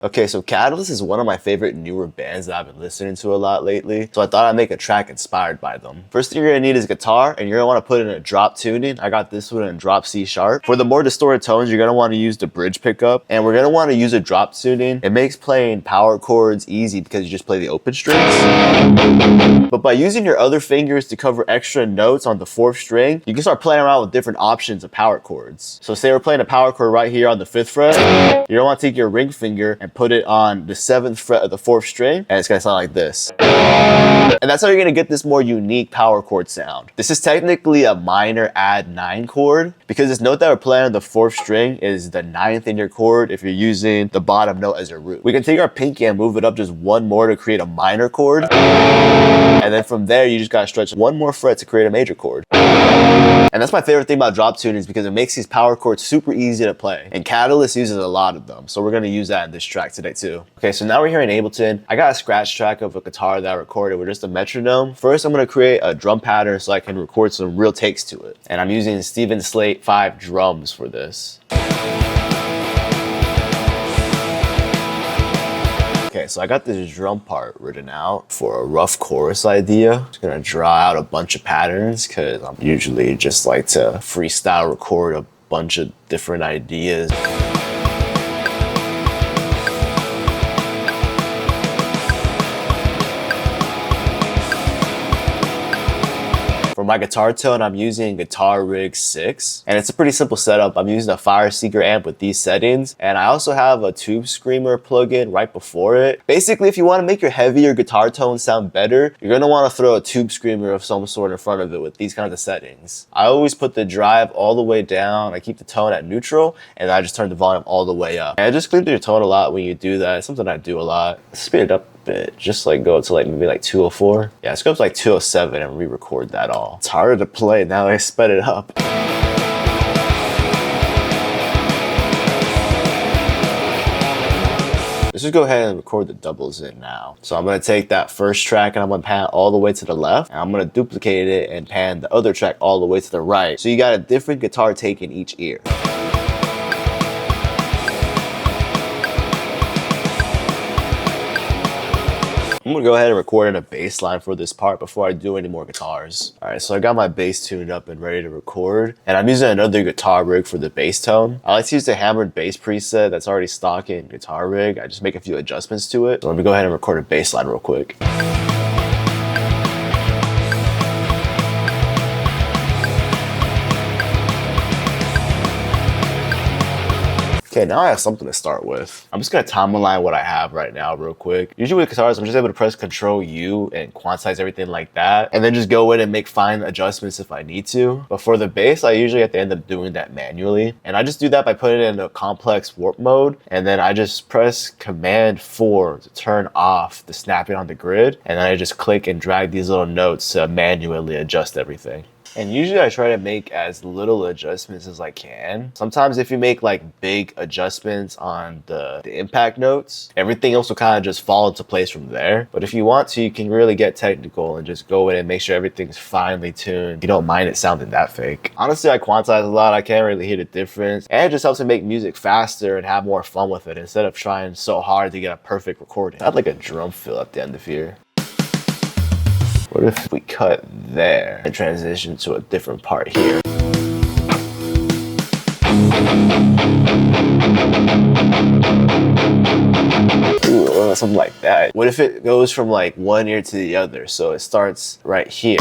Okay, so Catalyst is one of my favorite newer bands that I've been listening to a lot lately, so I thought I'd make a track inspired by them. First thing you're gonna need is guitar, and you're gonna wanna put it in a drop tuning. I got this one in drop C sharp. For the more distorted tones, you're gonna wanna use the bridge pickup, and we're gonna wanna use a drop tuning. It makes playing power chords easy because you just play the open strings. But by using your other fingers to cover extra notes on the 4th string, you can start playing around with different options of power chords. So say we're playing a power chord right here on the 5th fret, you're gonna wanna take your ring finger and put it on the 7th fret of the 4th string, and it's gonna sound like this. And that's how you're gonna get this more unique power chord sound. This is technically a minor add 9 chord because this note that we're playing on the 4th string is the 9th in your chord if you're using the bottom note as your root. We can take our pinky and move it up just one more to create a minor chord. And then from there, you just gotta stretch one more fret to create a major chord. And that's my favorite thing about drop tunings because it makes these power chords super easy to play. And Catalyst uses a lot of them, so we're gonna use that in this track today too. Okay, so now we're here in Ableton. I got a scratch track of a guitar that I recorded with just a metronome. First, I'm gonna create a drum pattern so I can record some real takes to it. And I'm using Steven Slate 5 drums for this. Okay, so I got this drum part written out for a rough chorus idea. Just gonna draw out a bunch of patterns because I'm usually just like to freestyle record a bunch of different ideas. For my guitar tone, I'm using Guitar Rig 6, and it's a pretty simple setup. I'm using a Fire Seeker amp with these settings, and I also have a Tube Screamer plugin right before it. Basically, if you want to make your heavier guitar tone sound better, you're going to want to throw a Tube Screamer of some sort in front of it with these kinds of settings. I always put the drive all the way down, I keep the tone at neutral, and I just turn the volume all the way up. And it just cleans your tone a lot when you do that. It's something I do a lot. Speed it up bit, just like go to like maybe like 204. Yeah, let's go up to like 207 and re-record that all. It's harder to play now I sped it up. Let's just go ahead and record the doubles in now. So I'm gonna take that first track and I'm gonna pan all the way to the left, and I'm gonna duplicate it and pan the other track all the way to the right. So you got a different guitar take in each ear. I'm gonna go ahead and record in a bass line for this part before I do any more guitars. All right, so I got my bass tuned up and ready to record, and I'm using another Guitar Rig for the bass tone. I like to use the hammered bass preset that's already stock in Guitar Rig. I just make a few adjustments to it. So let me go ahead and record a bass line real quick. Okay, now I have something to start with. I'm just gonna timeline what I have right now real quick. Usually with guitars, I'm just able to press Control U and quantize everything like that, and then just go in and make fine adjustments if I need to. But for the bass, I usually have to end up doing that manually. And I just do that by putting it in a complex warp mode, and then I just press Command 4 to turn off the snapping on the grid, and then I just click and drag these little notes to manually adjust everything. And usually I try to make as little adjustments as I can. Sometimes if you make like big adjustments on the impact notes, everything else will kind of just fall into place from there. But if you want to, you can really get technical and just go in and make sure everything's finely tuned. You don't mind it sounding that fake. Honestly, I quantize a lot. I can't really hear the difference. And it just helps me make music faster and have more fun with it instead of trying so hard to get a perfect recording. I have like a drum fill at the end of here. What if we cut there and transition to a different part here? Ooh, something like that. What if it goes from like one ear to the other? So it starts right here.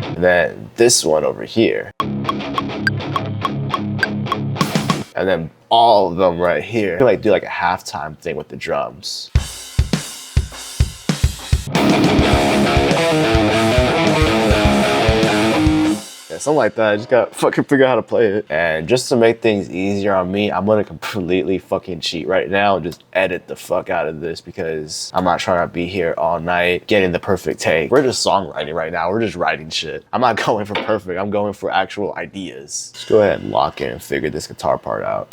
And then this one over here. And then all of them right here. I can like do like a halftime thing with the drums. Yeah, something like that. I just gotta fucking figure out how to play it. And just to make things easier on me, I'm gonna completely fucking cheat right now and just edit the fuck out of this because I'm not trying to be here all night getting the perfect take. We're just songwriting right now. We're just writing shit. I'm not going for perfect. I'm going for actual ideas. Just go ahead and lock in and figure this guitar part out.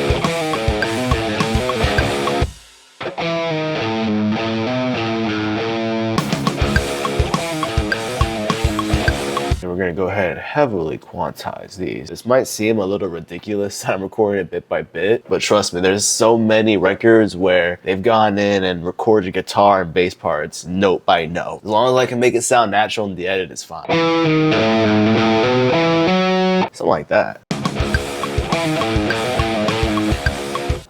We're gonna go ahead and heavily quantize these. This might seem a little ridiculous that I'm recording it bit by bit, but trust me, there's so many records where they've gone in and recorded guitar and bass parts note by note. As long as I can make it sound natural in the edit, it's fine. Something like that.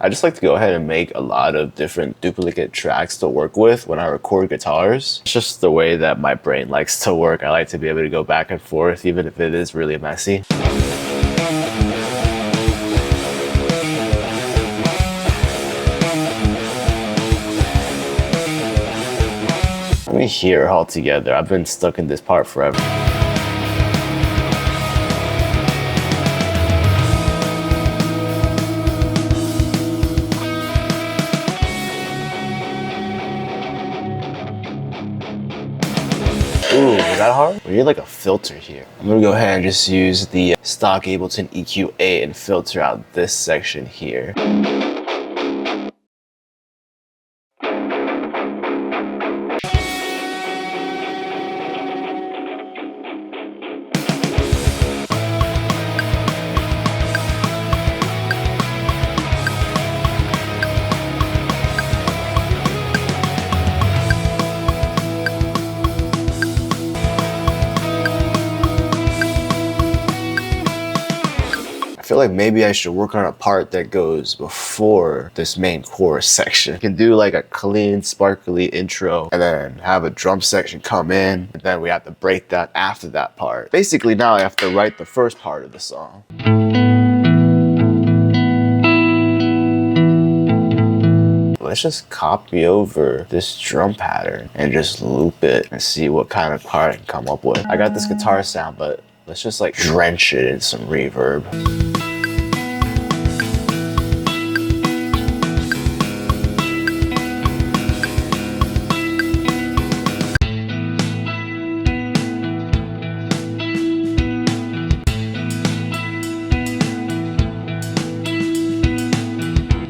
I just like to go ahead and make a lot of different duplicate tracks to work with when I record guitars. It's just the way that my brain likes to work. I like to be able to go back and forth even if it is really messy. Let me hear all together. I've been stuck in this part forever. Ooh, is that hard? We need like a filter here. I'm gonna go ahead and just use the stock Ableton EQ8 and filter out this section here. I feel like maybe I should work on a part that goes before this main chorus section. I can do like a clean, sparkly intro and then have a drum section come in, and then we have to break that after that part. Basically now I have to write the first part of the song. Let's just copy over this drum pattern and just loop it and see what kind of part I can come up with. I got this guitar sound, but let's just like drench it in some reverb.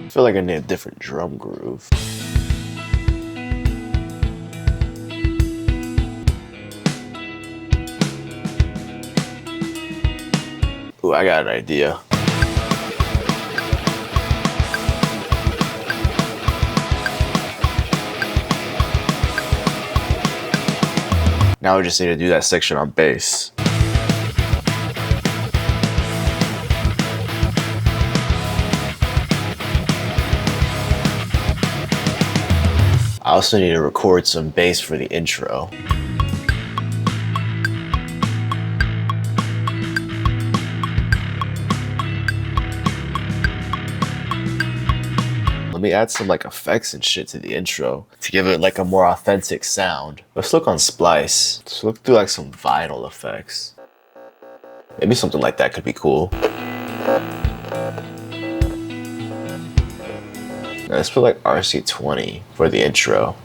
I feel like I need a different drum groove. Ooh, I got an idea. Now we just need to do that section on bass. I also need to record some bass for the intro. Let me add some like effects and shit to the intro to give it like a more authentic sound. Let's look on Splice. Let's look through like some vinyl effects. Maybe something like that could be cool. Now let's put like RC20 for the intro.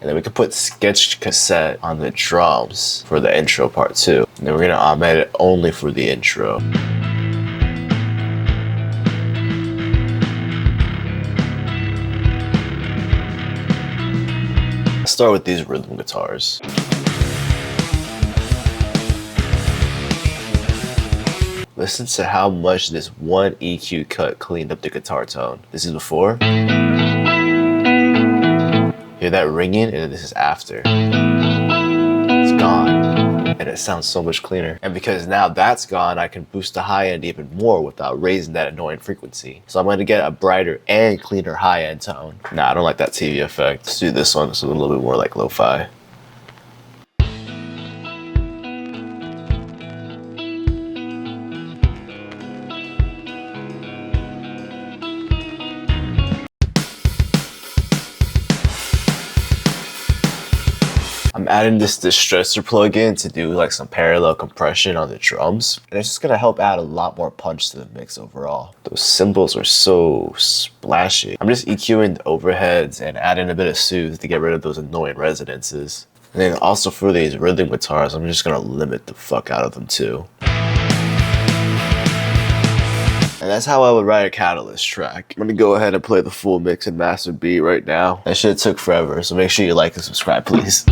And then we could put Sketch Cassette on the drums for the intro part too. And then we're gonna augment it only for the intro. Let's start with these rhythm guitars. Listen to how much this one EQ cut cleaned up the guitar tone. This is before. Hear that ringing, and then this is after. It's gone, and it sounds so much cleaner. And because now that's gone, I can boost the high end even more without raising that annoying frequency. So I'm gonna get a brighter and cleaner high end tone. Nah, I don't like that TV effect. Let's do this one, it's a little bit more like lo-fi. I'm adding this distressor plugin to do like some parallel compression on the drums, and it's just gonna help add a lot more punch to the mix overall. Those cymbals are so splashy. I'm just EQing the overheads and adding a bit of soothe to get rid of those annoying resonances. And then also for these rhythm guitars, I'm just gonna limit the fuck out of them too. And And that's how I would write a Catalyst track. I'm gonna go ahead and play the full mix and master beat right now. That shit took forever, so make sure you like and subscribe, please.